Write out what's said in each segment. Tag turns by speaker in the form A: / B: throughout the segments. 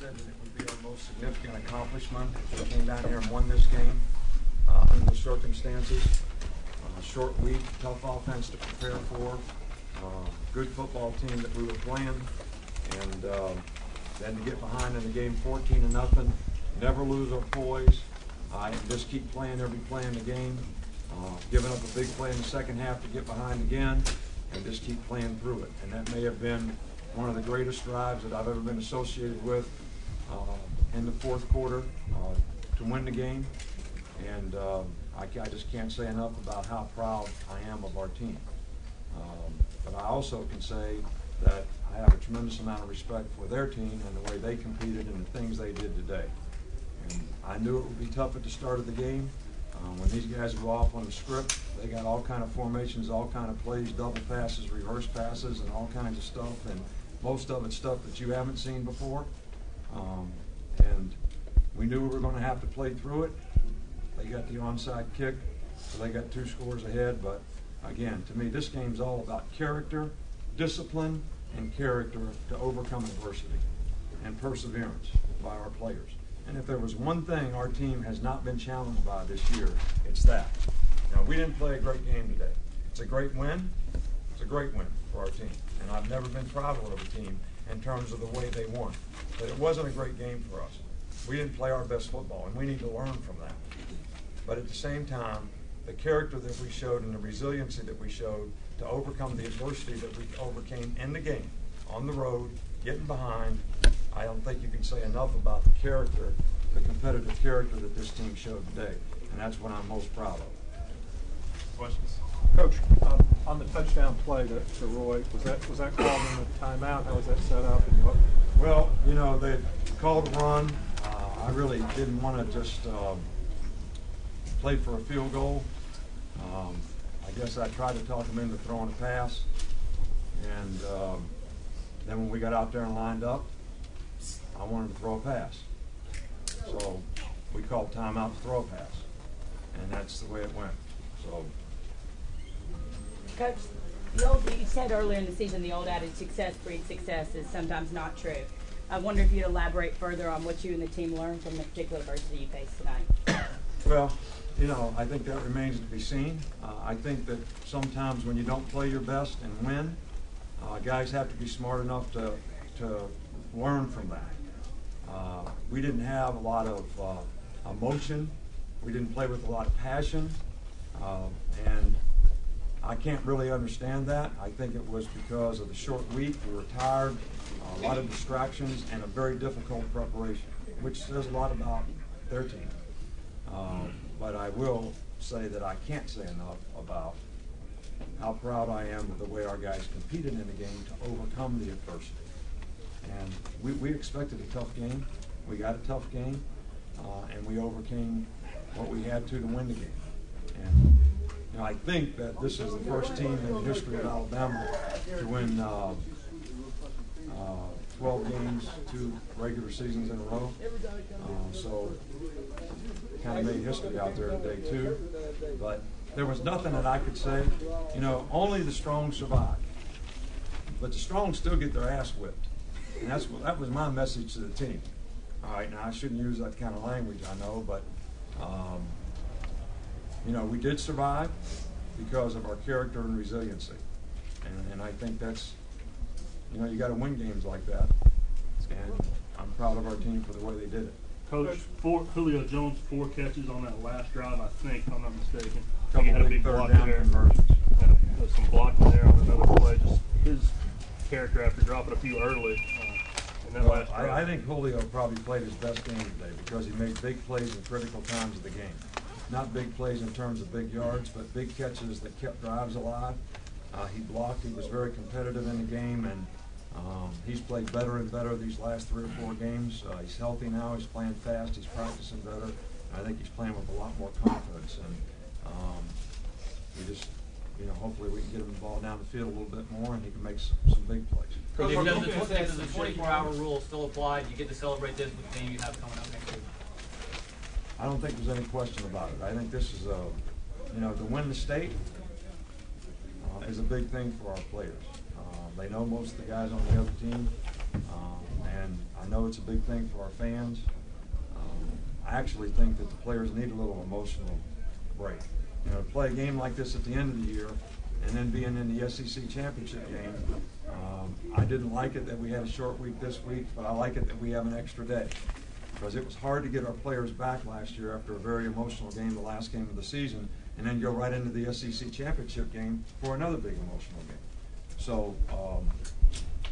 A: said that it would be our most significant accomplishment if we came down here and won this game under the circumstances. Short week, tough offense to prepare for, good football team that we were playing, and then to get behind in the game 14-0, never lose our poise, just keep playing every play in the game, giving up a big play in the second half to get behind again, and just keep playing through it. And that may have been one of the greatest drives that I've ever been associated with in the fourth quarter to win the game. And I just can't say enough about how proud I am of our team. But I also can say that I have a tremendous amount of respect for their team and the way they competed and the things they did today. And I knew it would be tough at the start of the game. When these guys go off on the script, they got all kind of formations, all kind of plays, double passes, reverse passes, and all kinds of stuff. And most of it's stuff that you haven't seen before. And we knew we were going to have to play through it. They got the onside kick, so they got 2 scores ahead. But again, to me, this game's all about character, discipline, and character to overcome adversity and perseverance by our players. And if there was one thing our team has not been challenged by this year, it's that. Now, we didn't play a great game today. It's a great win. It's a great win for our team. And I've never been prouder of a team in terms of the way they won. But it wasn't a great game for us. We didn't play our best football, and we need to learn from that. But at the same time, the character that we showed and the resiliency that we showed to overcome the adversity that we overcame in the game, on the road, getting behind, I don't think you can say enough about the character, the competitive character that this team showed today. And that's what I'm most proud of.
B: Questions?
C: Coach, on the touchdown play to Roy, was that called in the timeout? How was that set up? And
A: well, you know, they called a run. I really didn't want to just play for a field goal. I guess I tried to talk him into throwing a pass. And then when we got out there and lined up, I wanted to throw a pass. So we called timeout to throw a pass. And that's the way it went. So.
D: Coach, you said earlier in the season the old adage, success breeds success, is sometimes not true. I wonder if you'd elaborate further on what you and the team learned from the particular adversity you faced tonight.
A: Well, you know, I think that remains to be seen. I think that sometimes when you don't play your best and win, guys have to be smart enough to learn from that. We didn't have a lot of emotion. We didn't play with a lot of passion. And I can't really understand that. I think it was because of the short week. We were tired, a lot of distractions, and a very difficult preparation, which says a lot about their team. But I will say that I can't say enough about how proud I am of the way our guys competed in the game to overcome the adversity. And we expected a tough game. We got a tough game, and we overcame what we had to win the game. And you know, I think that this is the first team in the history of Alabama to win 12 games, 2 regular seasons in a row. So kind of made history out there today too. But there was nothing that I could say. You know, only the strong survive. But the strong still get their ass whipped. And that was my message to the team. All right, now I shouldn't use that kind of language, I know, but you know, we did survive because of our character and resiliency. And I think that's, you know, you got to win games like that. And I'm proud of our team for the way they did it.
B: Coach, Julio Jones, 4 catches on that last drive, I think, if I'm not mistaken. I
A: Couple
B: think he had a
A: big
B: big
A: third
B: block
A: down
B: there.
A: conversions.
B: There's some blocking there on another play. Just his character after dropping a few early. In that last drive.
A: I think Julio probably played his best game today because he made big plays in critical times of the game. Not big plays in terms of big yards, but big catches that kept drives alive. He blocked. He was very competitive in the game, and he's played better and better these last 3 or 4 games. He's healthy now. He's playing fast. He's practicing better. I think he's playing with a lot more confidence, and we just, you know, hopefully we can get him the ball down the field a little bit more, and he can make some big plays.
E: Does the 24-hour rule still apply? Do you get to celebrate this with the game you have coming up next week?
A: I don't think there's any question about it. I think this is you know, to win the state is a big thing for our players. They know most of the guys on the other team, and I know it's a big thing for our fans. I actually think that the players need a little emotional break. You know, to play a game like this at the end of the year and then being in the SEC championship game, I didn't like it that we had a short week this week, but I like it that we have an extra day. Because it was hard to get our players back last year after a very emotional game, the last game of the season, and then go right into the SEC championship game for another big emotional game. So,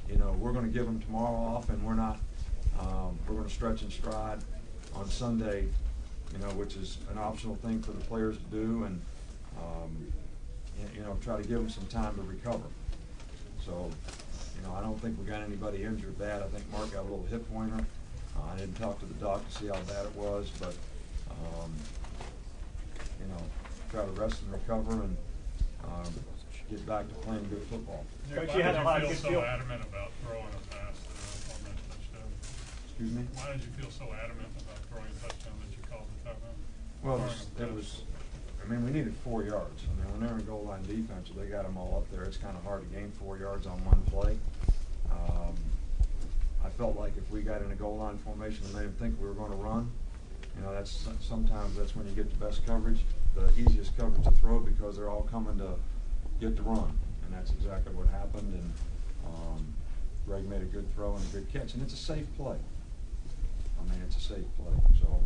A: you know, we're going to give them tomorrow off, and we're going to stretch and stride on Sunday, you know, which is an optional thing for the players to do, and you know, try to give them some time to recover. So, you know, I don't think we got anybody injured bad. I think Mark got a little hip pointer. I didn't talk to the doc to see how bad it was, but you know, try to rest and recover and get back to playing good football.
F: Coach, you had a lot of good feel so adamant about throwing a pass on that touchdown?
A: Excuse me?
F: Why did you feel so adamant about throwing a touchdown that you called the timeout?
A: Well, it was, I mean, we needed 4 yards. I mean, when they're in goal line defense, they got them all up there. It's kind of hard to gain 4 yards on one play. I felt like if we got in a goal line formation and made them think we were going to run, you know, that's sometimes that's when you get the best coverage, the easiest coverage to throw, because they're all coming to get the run, and that's exactly what happened. And Greg made a good throw and a good catch, and it's a safe play. I mean, it's a safe play. So,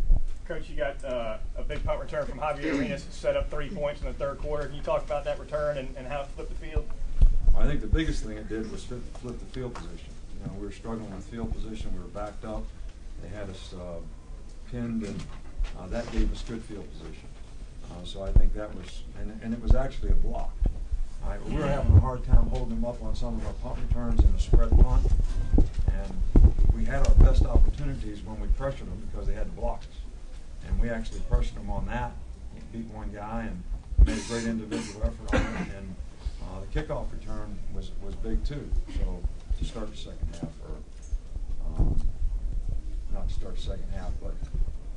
G: Coach, you got a big punt return from Javier Arenas, set up 3 points in the third quarter. Can you talk about that return and how it flipped the field?
A: I think the biggest thing it did was flip the field position. You know, we were struggling with field position. We were backed up. They had us pinned, and that gave us good field position. So I think that was, and it was actually a block. We were having a hard time holding them up on some of our punt returns and the spread punt, and we had our best opportunities when we pressured them because they had to block us. And we actually pressured them on that, beat one guy, and made a great individual effort on it. And the kickoff return was big too. So to start the second half, or not to start the second half, but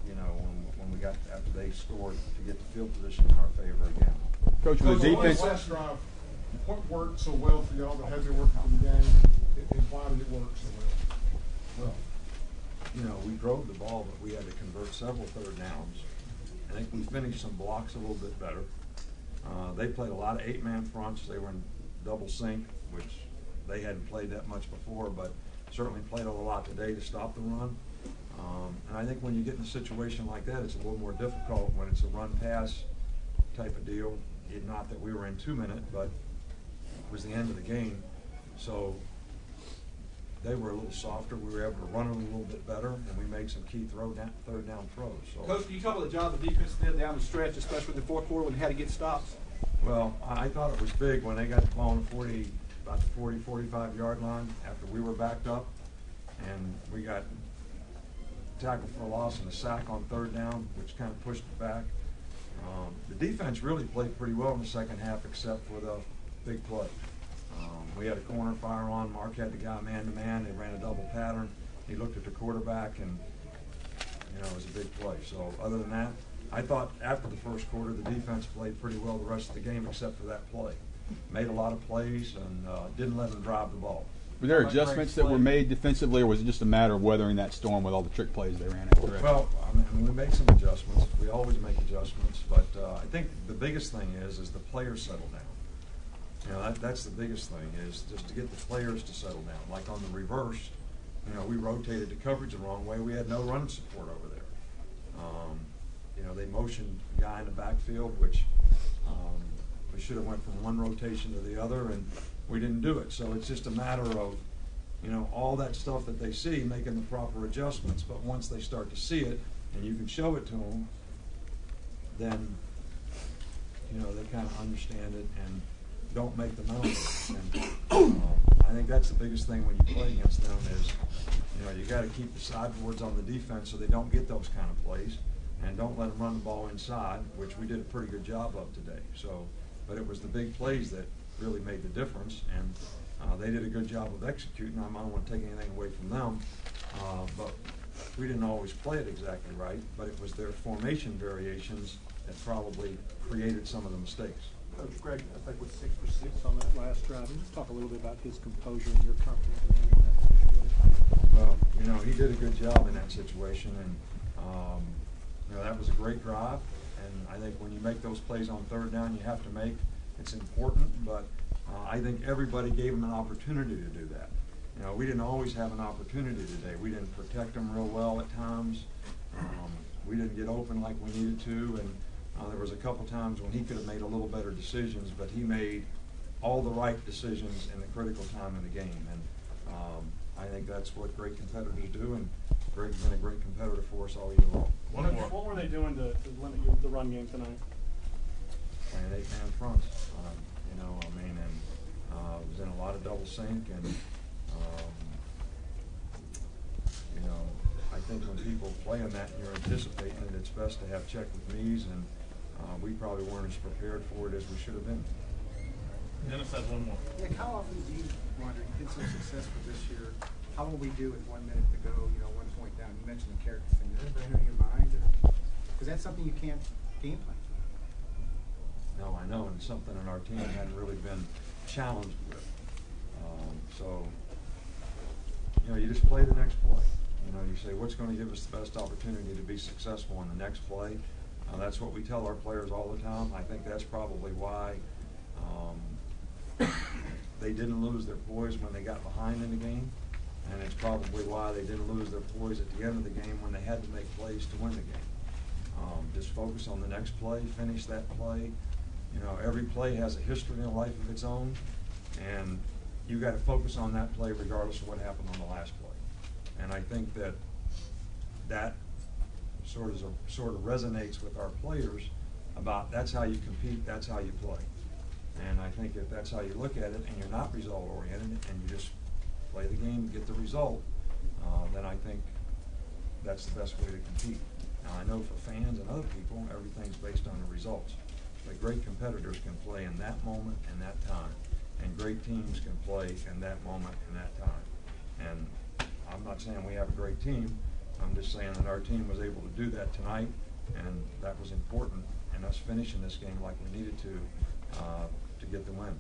A: you know, when we got after they scored, to get the field position in our favor again.
H: Coach, with the defense.
I: Last drive, what worked so well for y'all that had been working for the game, and why did it work so well?
A: Well, you know, we drove the ball, but we had to convert several third downs. I think we finished some blocks a little bit better. They played a lot of 8-man fronts. They were in double sync, which they hadn't played that much before, but certainly played a lot today to stop the run. And I think when you get in a situation like that, it's a little more difficult when it's a run-pass type of deal. Not that we were in 2 minutes, but it was the end of the game. So they were a little softer. We were able to run it a little bit better, and we made some key third down throws. So,
J: Coach, can you talk about the job the defense did down the stretch, especially in the fourth quarter when they had to get stops?
A: Well, I thought it was big when they got the ball on about the 40, 45-yard line after we were backed up, and we got tackled for a loss and a sack on third down, which kind of pushed it back. The defense really played pretty well in the second half, except for the big play. We had a corner fire on. Mark had the guy man-to-man. They ran a double pattern. He looked at the quarterback, and you know, it was a big play. So other than that, I thought after the first quarter, the defense played pretty well the rest of the game, except for that play. Made a lot of plays and didn't let them drive the ball.
H: Were there adjustments that were made defensively, or was it just a matter of weathering that storm with all the trick plays they ran after it?
A: Well, I mean, we made some adjustments. We always make adjustments, but I think the biggest thing is the players settle down. You know, that's the biggest thing, is just to get the players to settle down. Like on the reverse, you know, we rotated the coverage the wrong way. We had no run support over there. You know, they motioned the guy in the backfield, which we should have went from one rotation to the other, and we didn't do it. So it's just a matter of, you know, all that stuff that they see, making the proper adjustments. But once they start to see it, and you can show it to them, then, you know, they kind of understand it and don't make the mental mistake. And I think that's the biggest thing when you play against them is, you know, you got to keep the sideboards on the defense so they don't get those kind of plays, and don't let them run the ball inside, which we did a pretty good job of today. So, but it was the big plays that really made the difference, and they did a good job of executing. I don't want to take anything away from them, but we didn't always play it exactly right, but it was their formation variations that probably created some of the mistakes.
C: Coach Greg, I think was 6 for 6 on that last drive. And just talk a little bit about his composure and your confidence in that situation.
A: Well, you know, he did a good job in that situation, and, you know, that was a great drive. And I think when you make those plays on third down, you have to make, it's important, but I think everybody gave him an opportunity to do that. You know, we didn't always have an opportunity today. We didn't protect him real well at times. We didn't get open like we needed to, and there was a couple times when he could have made a little better decisions, but he made all the right decisions in the critical time of the game. And I think that's what great competitors do, and Greg's been a great competitor for us all year long.
C: What were they doing to limit the run game tonight?
A: Playing 8-man fronts, you know, I mean, and was in a lot of double sync, and you know, I think when people play in that, you're anticipating it, it's best to have check with knees, and we probably weren't as prepared for it as we should have been.
F: Dennis has one more.
K: Nick, how often do you wonder, you've been so successful this year, how will we do with 1 minute to go, you know, 1 point down? You mentioned the character thing. Does that ever enter your mind? Because that's something you can't game plan for.
A: No, I know, and it's something that our team hadn't really been challenged with. So, you know, you just play the next play. You know, you say, what's going to give us the best opportunity to be successful in the next play? That's what we tell our players all the time. I think that's probably why they didn't lose their poise when they got behind in the game, and it's probably why they didn't lose their poise at the end of the game when they had to make plays to win the game. Just focus on the next play, finish that play. You know, every play has a history and a life of its own, and you got to focus on that play regardless of what happened on the last play. And I think that sort of resonates with our players about that's how you compete, that's how you play. And I think if that's how you look at it, and you're not result oriented, and you just play the game and get the result, then I think that's the best way to compete. Now I know for fans and other people, everything's based on the results. But great competitors can play in that moment and that time, and great teams can play in that moment and that time. And I'm not saying we have a great team. I'm just saying that our team was able to do that tonight, and that was important in us finishing this game like we needed to get the win.